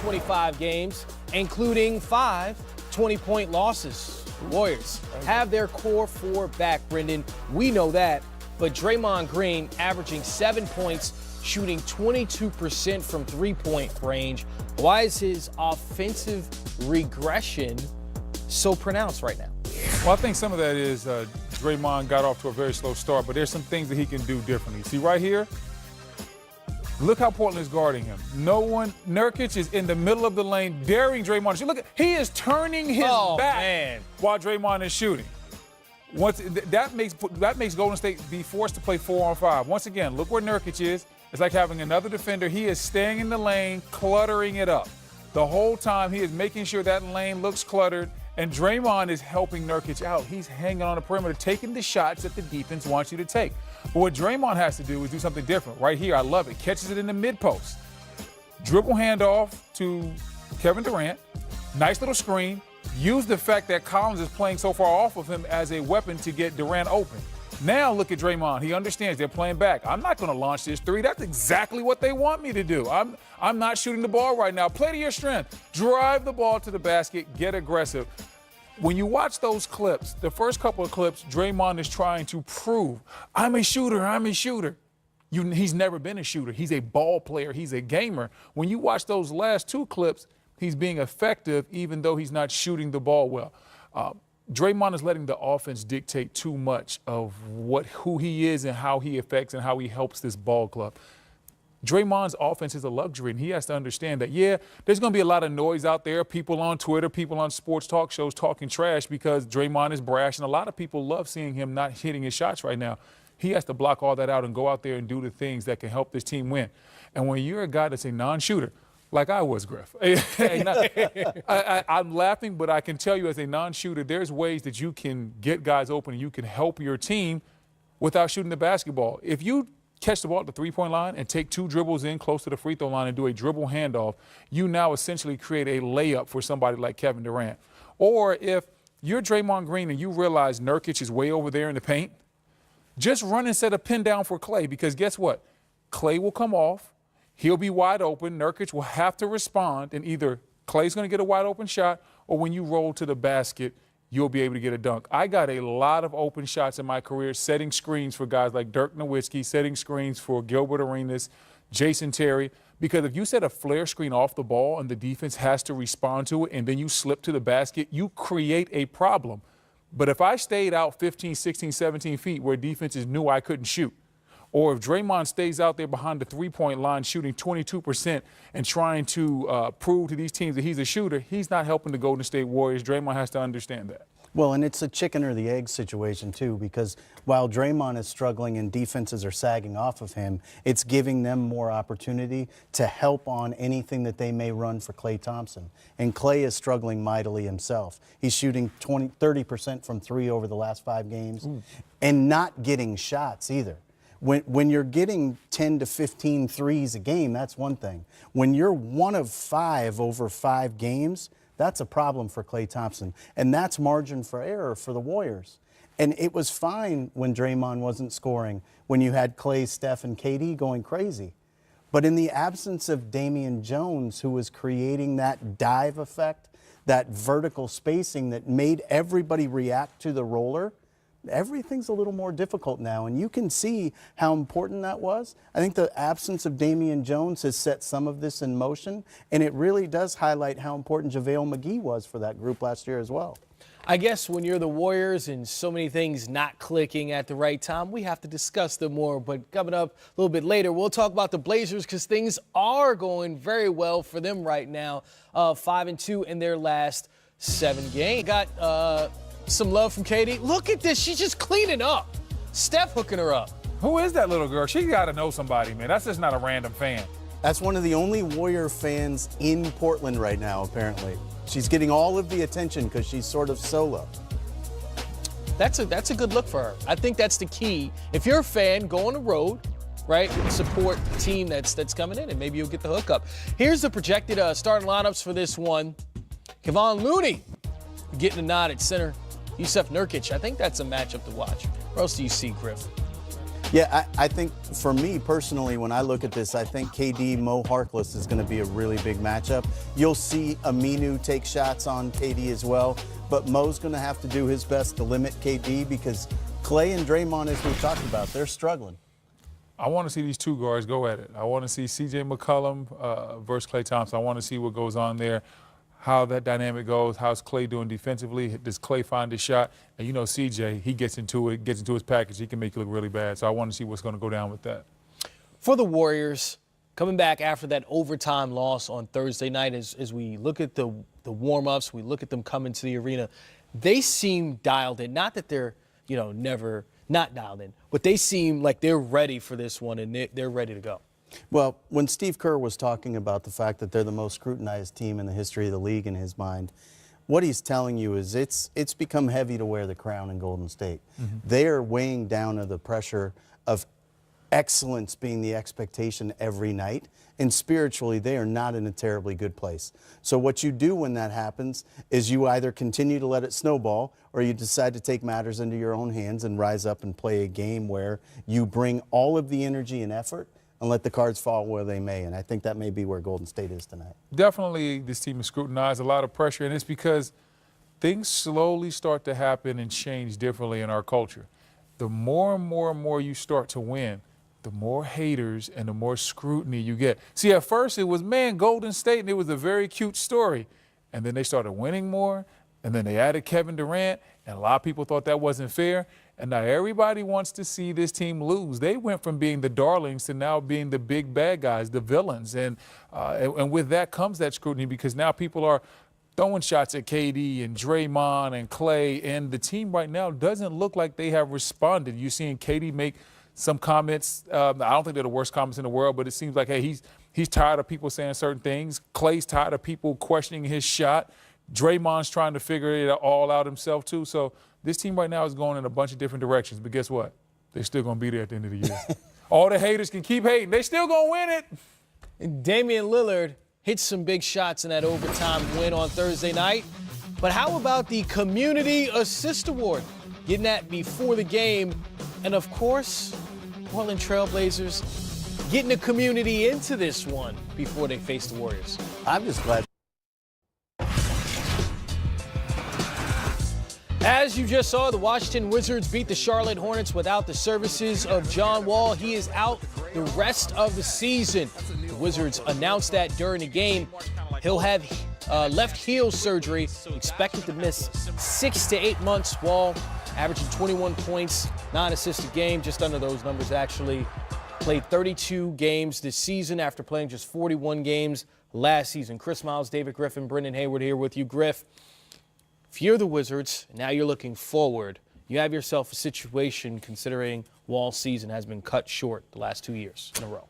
25 games, including 5 20-point losses. The Warriors have their core 4 back, Brendan. We know that. But Draymond Green averaging 7 points, shooting 22% from three-point range. Why is his offensive regression so pronounced right now? Well, I think some of that is Draymond got off to a very slow start, but there's some things that he can do differently. See right here? Look how Portland is guarding him. No one, Nurkic is in the middle of the lane daring Draymond. Look, he is turning his back while Draymond is shooting. That makes Golden State be forced to play 4-on-5. Once again, look where Nurkic is. It's like having another defender. He is staying in the lane, cluttering it up. The whole time he is making sure that lane looks cluttered, and Draymond is helping Nurkic out. He's hanging on the perimeter, taking the shots that the defense wants you to take. But what Draymond has to do is do something different. Right here, I love it. Catches it in the mid-post. Dribble handoff to Kevin Durant. Nice little screen. Use the fact that Collins is playing so far off of him as a weapon to get Durant open. Now look at Draymond. He understands they're playing back. I'm not going to launch this three. That's exactly what they want me to do. I'm not shooting the ball right now. Play to your strength. Drive the ball to the basket. Get aggressive. When you watch those clips, the first couple of clips, Draymond is trying to prove, I'm a shooter, I'm a shooter. He's never been a shooter. He's a ball player. He's a gamer. When you watch those last 2 clips, he's being effective even though he's not shooting the ball well. Draymond is letting the offense dictate too much of who he is and how he affects and how he helps this ball club. Draymond's offense is a luxury, and he has to understand that, yeah, there's going to be a lot of noise out there, people on Twitter, people on sports talk shows talking trash because Draymond is brash, and a lot of people love seeing him not hitting his shots right now. He has to block all that out and go out there and do the things that can help this team win. And when you're a guy that's a non-shooter, like I was, Griff. I'm laughing, but I can tell you as a non-shooter, there's ways that you can get guys open and you can help your team without shooting the basketball. If you catch the ball at the three-point line and take 2 dribbles in close to the free throw line and do a dribble handoff, you now essentially create a layup for somebody like Kevin Durant. Or if you're Draymond Green and you realize Nurkic is way over there in the paint, just run and set a pin down for Klay, because guess what? Klay will come off. He'll be wide open. Nurkic will have to respond, and either Klay's going to get a wide open shot, or when you roll to the basket, you'll be able to get a dunk. I got a lot of open shots in my career setting screens for guys like Dirk Nowitzki, setting screens for Gilbert Arenas, Jason Terry, because if you set a flare screen off the ball and the defense has to respond to it and then you slip to the basket, you create a problem. But if I stayed out 15, 16, 17 feet where defenses knew I couldn't shoot, or if Draymond stays out there behind the three-point line shooting 22% and trying to prove to these teams that he's a shooter, he's not helping the Golden State Warriors. Draymond has to understand that. Well, and it's a chicken or the egg situation, too, because while Draymond is struggling and defenses are sagging off of him, it's giving them more opportunity to help on anything that they may run for Klay Thompson. And Klay is struggling mightily himself. He's shooting 30% from 3 over the last 5 games and not getting shots either. When you're getting 10 to 15 threes a game, that's one thing. When you're 1 of 5 over 5 games, that's a problem for Klay Thompson. And that's margin for error for the Warriors. And it was fine when Draymond wasn't scoring, when you had Klay, Steph, and KD going crazy. But in the absence of Damian Jones, who was creating that dive effect, that vertical spacing that made everybody react to the roller, everything's a little more difficult now, and you can see how important that was. I think the absence of Damian Jones has set some of this in motion, and it really does highlight how important JaVale McGee was for that group last year as well. I guess when you're the Warriors and so many things not clicking at the right time, we have to discuss them more. But coming up a little bit later, we'll talk about the Blazers because things are going very well for them right now. 5-2 in their last 7 games. Got some love from Katie. Look at this. She's just cleaning up. Steph hooking her up. Who is that little girl? She got to know somebody, man. That's just not a random fan. That's one of the only Warrior fans in Portland right now, apparently. She's getting all of the attention because she's sort of solo. That's a good look for her. I think that's the key. If you're a fan, go on the road, right? Support the team that's coming in, and maybe you'll get the hookup. Here's the projected starting lineups for this one. Kevon Looney getting a nod at center. Yusuf Nurkic, I think that's a matchup to watch. Where else do you see Griffin? Yeah, I think for me personally, when I look at this, I think KD Mo Harkless is going to be a really big matchup. You'll see Aminu take shots on KD as well, but Mo's going to have to do his best to limit KD because Clay and Draymond, as we've talked about, they're struggling. I want to see these two guards go at it. I want to see C.J. McCollum versus Klay Thompson. I want to see what goes on there, how that dynamic goes. How's Clay doing defensively? Does Clay find his shot? And you know, C.J., he gets into it, gets into his package. He can make you look really bad. So I want to see what's going to go down with that. For the Warriors, coming back after that overtime loss on Thursday night, as we look at the warm-ups, we look at them coming to the arena, they seem dialed in. Not that they're, never not dialed in, but they seem like they're ready for this one and they're ready to go. Well, when Steve Kerr was talking about the fact that they're the most scrutinized team in the history of the league in his mind, what he's telling you is it's become heavy to wear the crown in Golden State. Mm-hmm. They are weighing down under the pressure of excellence being the expectation every night, and spiritually they are not in a terribly good place. So what you do when that happens is you either continue to let it snowball or you decide to take matters into your own hands and rise up and play a game where you bring all of the energy and effort and let the cards fall where they may. And I think that may be where Golden State is tonight. Definitely this team is scrutinized, a lot of pressure, and it's because things slowly start to happen and change differently in our culture. The more and more and more you start to win, the more haters and the more scrutiny you get. See, at first it was, man, Golden State, and it was a very cute story. And then they started winning more, and then they added Kevin Durant, and a lot of people thought that wasn't fair. And now everybody wants to see this team lose. They went from being the darlings to now being the big bad guys, the villains. And with that comes that scrutiny because now people are throwing shots at KD and Draymond and Clay, and the team right now doesn't look like they have responded. You're seeing KD make some comments. I don't think they're the worst comments in the world, but it seems like, hey, he's tired of people saying certain things. Clay's tired of people questioning his shot. Draymond's trying to figure it all out himself, too. So this team right now is going in a bunch of different directions. But guess what? They're still going to be there at the end of the year. All the haters can keep hating. They still going to win it. And Damian Lillard hit some big shots in that overtime win on Thursday night. But how about the Community Assist Award? Getting that before the game. And, of course, Portland Trailblazers getting the community into this one before they face the Warriors. I'm just glad. As you just saw, the Washington Wizards beat the Charlotte Hornets without the services of John Wall. He is out the rest of the season. The Wizards announced that during the game. He'll have left heel surgery, expected to miss 6 to 8 months. Wall averaging 21 points, 9 assists a game, just under those numbers actually. Played 32 games this season after playing just 41 games last season. Chris Miles, David Griffin, Brendan Hayward here with you. Griff, if you're the Wizards, and now you're looking forward, you have yourself a situation considering Wall's season has been cut short the last 2 years in a row.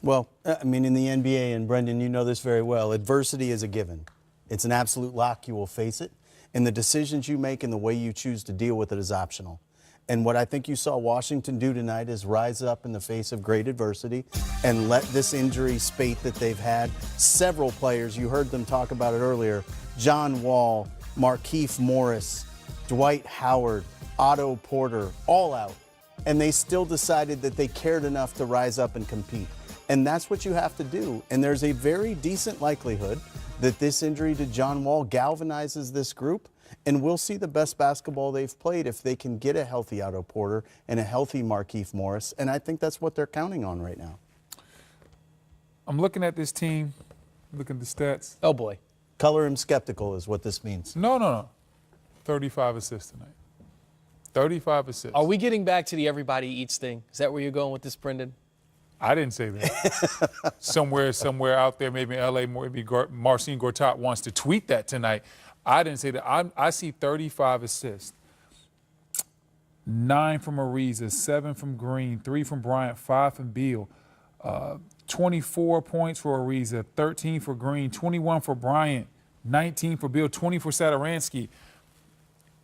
Well, I mean, in the NBA, and Brendan, you know this very well, adversity is a given. It's an absolute lock. You will face it. And the decisions you make and the way you choose to deal with it is optional. And what I think you saw Washington do tonight is rise up in the face of great adversity and let this injury spate that they've had. Several players, you heard them talk about it earlier, John Wall, Markieff Morris, Dwight Howard, Otto Porter, all out. And they still decided that they cared enough to rise up and compete. And that's what you have to do. And there's a very decent likelihood that this injury to John Wall galvanizes this group, and we'll see the best basketball they've played if they can get a healthy Otto Porter and a healthy Markieff Morris, and I think that's what they're counting on right now. I'm looking at this team, looking at the stats. Oh, boy. Color him skeptical is what this means. No. 35 assists tonight. 35 assists. Are we getting back to the everybody eats thing? Is that where you're going with this, Brendan? I didn't say that. somewhere out there, maybe in L.A., maybe Marcin Gortat wants to tweet that tonight. I didn't say that. I see 35 assists. 9 from Ariza, 7 from Green, 3 from Bryant, 5 from Beal. 24 points for Ariza, 13 for Green, 21 for Bryant, 19 for Beal, 20 for Satoransky.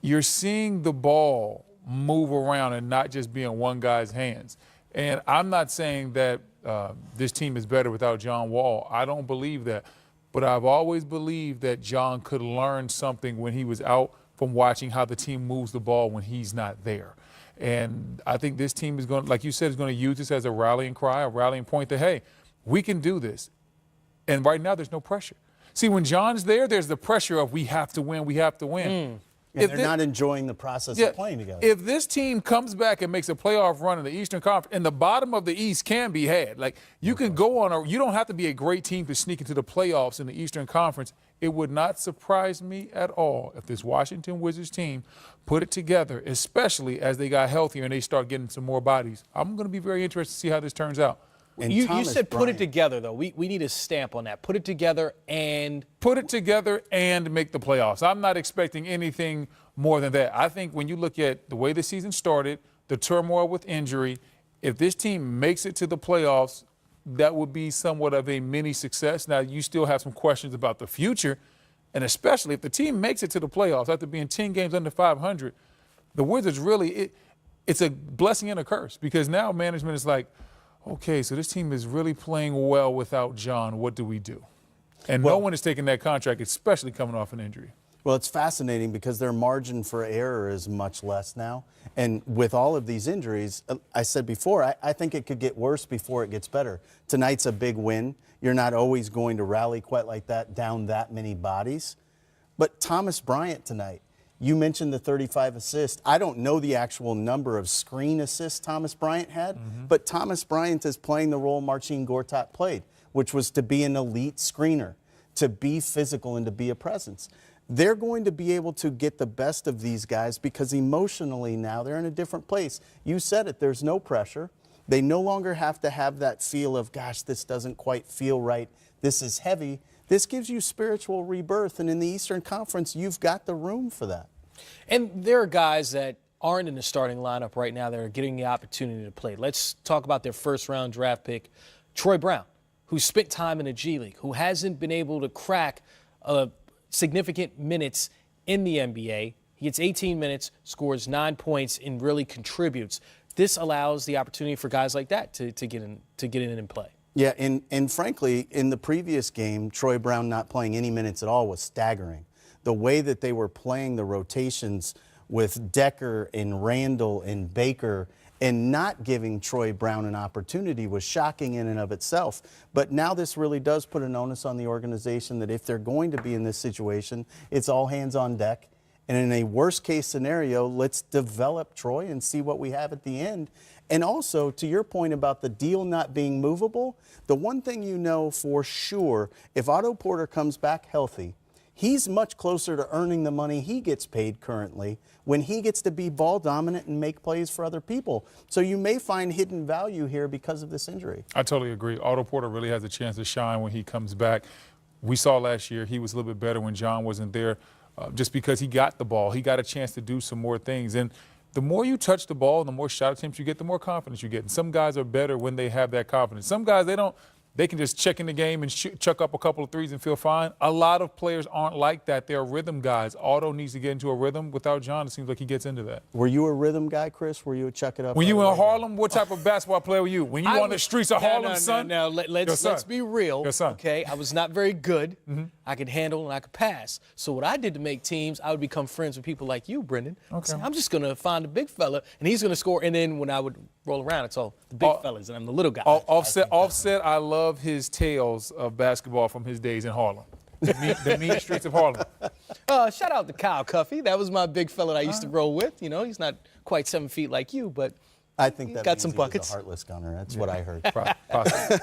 You're seeing the ball move around and not just be in one guy's hands. And I'm not saying that this team is better without John Wall. I don't believe that. But I've always believed that John could learn something when he was out from watching how the team moves the ball when he's not there. And I think this team is going, like you said, is going to use this as a rallying cry, a rallying point that, hey, we can do this. And right now there's no pressure. See, when John's there, there's the pressure of we have to win, we have to win. And they're not enjoying the process of playing together. If this team comes back and makes a playoff run in the Eastern Conference, and the bottom of the East can be had, like you can go on you don't have to be a great team to sneak into the playoffs in the Eastern Conference. It would not surprise me at all if this Washington Wizards team put it together, especially as they got healthier and they start getting some more bodies. I'm going to be very interested to see how this turns out. And you said put it together, though. We need a stamp on that. Put it together and make the playoffs. I'm not expecting anything more than that. I think when you look at the way the season started, the turmoil with injury, if this team makes it to the playoffs, that would be somewhat of a mini success. Now, you still have some questions about the future, and especially if the team makes it to the playoffs after being 10 games under 500, the Wizards really, it's a blessing and a curse because now management is like, okay, so this team is really playing well without John. What do we do? And no one is taking that contract, especially coming off an injury. Well, it's fascinating because their margin for error is much less now. And with all of these injuries, I said before, I think it could get worse before it gets better. Tonight's a big win. You're not always going to rally quite like that down that many bodies. But Thomas Bryant tonight, you mentioned the 35 assists. I don't know the actual number of screen assists Thomas Bryant had, but Thomas Bryant is playing the role Marcin Gortat played, which was to be an elite screener, to be physical and to be a presence. They're going to be able to get the best of these guys because emotionally now they're in a different place. You said it, there's no pressure. They no longer have to have that feel of, gosh, this doesn't quite feel right. This is heavy. This gives you spiritual rebirth, and in the Eastern Conference, you've got the room for that. And there are guys that aren't in the starting lineup right now that are getting the opportunity to play. Let's talk about their first-round draft pick, Troy Brown, who spent time in the G League, who hasn't been able to crack significant minutes in the NBA. He gets 18 minutes, scores 9 points, and really contributes. This allows the opportunity for guys like that to get in and play. Yeah, and frankly, in the previous game, Troy Brown not playing any minutes at all was staggering. The way that they were playing the rotations with Decker and Randall and Baker and not giving Troy Brown an opportunity was shocking in and of itself. But now this really does put an onus on the organization that if they're going to be in this situation, it's all hands on deck. And in a worst case scenario, let's develop Troy and see what we have at the end. And also, to your point about the deal not being movable, the one thing you know for sure, if Otto Porter comes back healthy, he's much closer to earning the money he gets paid currently when he gets to be ball dominant and make plays for other people. So you may find hidden value here because of this injury. I totally agree. Otto Porter really has a chance to shine when he comes back. We saw last year he was a little bit better when John wasn't there just because he got the ball. He got a chance to do some more things. And the more you touch the ball and the more shot attempts you get, the more confidence you get. And some guys are better when they have that confidence. Some guys, they can just check in the game and chuck up a couple of threes and feel fine. A lot of players aren't like that. They're rhythm guys. Otto needs to get into a rhythm. Without John, it seems like he gets into that. Were you a rhythm guy, Chris? Were you a chuck it up? When you in Harlem, what type of basketball player were you? When you on the streets of Harlem, son? No, let's be real. Your son. Okay, I was not very good. I could handle and I could pass. So what I did to make teams, I would become friends with people like you, Brendan. Okay. I'm just going to find the big fella, and he's going to score. And then when I would roll around, it's all the big fellas, and I'm the little guy. Offset, I love his tales of basketball from his days in Harlem. The mean streets of Harlem. Shout out to Kyle Cuffey. That was my big fella that I used to roll with. You know, he's not quite 7 feet like you, but I think that got some means he was buckets. a heartless gunner. That's what I heard. Possibly.